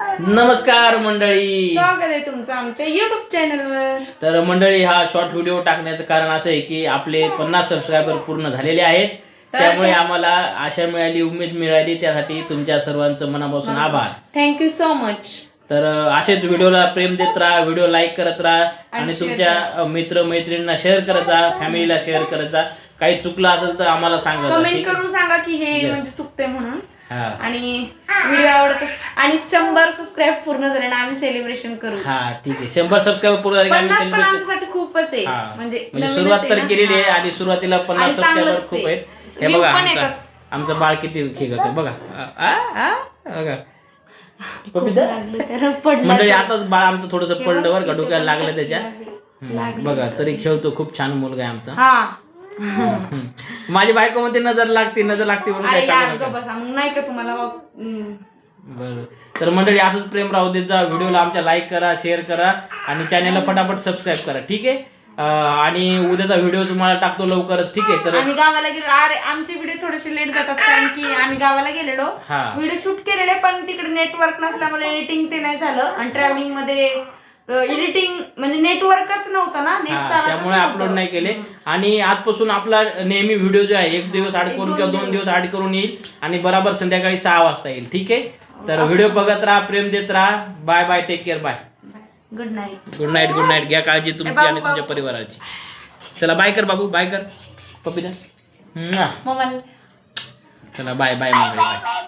नमस्कार मंडळी, स्वागत आहे तुमचं आमच्या युट्यूब चॅनलवर. तर मंडळी हा शॉर्ट व्हिडिओ टाकण्याचं कारण असं आहे की आपले 50 सबस्क्रायबर पूर्ण झालेले आहेत. त्यामुळे आम्हाला आशा मिळाली, उमेद मिळाली, त्यासाठी तुमच्या सर्वांचं मनापासून आभार. Thank you so much. तर असेच व्हिडिओला प्रेम देत राहा, व्हिडिओ लाईक करत राहा आणि तुमच्या मित्र मैत्रिणींना शेअर करत राहा, फॅमिलीला शेअर करत राहा. काही चुकलं असेल तर आम्हाला सांगा, कमेंट करून सांगा की हे म्हणजे चुकते म्हणून. हा आणि व्हिडिओ आवडत आणि 100 सबस्क्राईब पूर्ण झाले ना आम्ही सेलिब्रेशन करू. हा ठीक आहे. 100 सबस्क्रायबर पूर्ण झाले की आम्ही 50 पण सेलिब्रेशन. आमच्यासाठी खूपच आहे. म्हणजे सुरुवात तर केलेली आहे आणि सुरुवातीला 50 सबस्क्रायबर खूप आहेत. हे View बघा पण येतात. आमचं बाळ किती खेळत बघा. बघा मंडळी, आता बाळ आमचं थोडस पडलं बरं का, डोक्याला लागलं त्याच्या. बघा तरी खेळतो, खूप छान मुलगा आहे आमचा. माझी बायको म्हणते नजर लागते म्हणून काय सांगू नका. मग नाही का तुम्हाला बरं. तर मंडळी असंच प्रेम राहू देत जा. व्हिडिओला आमच्या लाईक करा, शेअर करा आणि चॅनलला फटाफट सबस्क्राईब करा. ठीक आहे. आणि उद्याचा व्हिडिओ तुम्हाला टाकतो लवकरच. ठीक आहे. तर आम्ही गावाला गेलो. अरे आमचे व्हिडिओ थोडेसे लेट जातात कारण की आम्ही गावाला गेलेलो, व्हिडिओ शूट केलेले पण तिकडे नेटवर्क नसल्यामुळे एडिटिंग ते नाही झालं. आणि ट्रॅव्हलिंग मध्ये एडिटिंग म्हणजे नेटवर्कच नव्हतं ना, त्यामुळे अपलोड नाही केले. आणि आजपासून आपला नेहमी व्हिडिओ जो आहे 1 दिवस आड करून किंवा 2 दिवस आड करून येईल आणि बरोबर संध्याकाळी 6 वाजता येईल. ठीक आहे. तर व्हिडिओ बघत राहा, प्रेम देत राहा. Bye bye, take care, bye, good night. Good night, good night. घ्या काळजी तुमची आणि तुमच्या परिवाराची. चला बाय कर बाबू, बाय कर पपिता. मम्मा. चला बाय बाय मंडळी, बाय.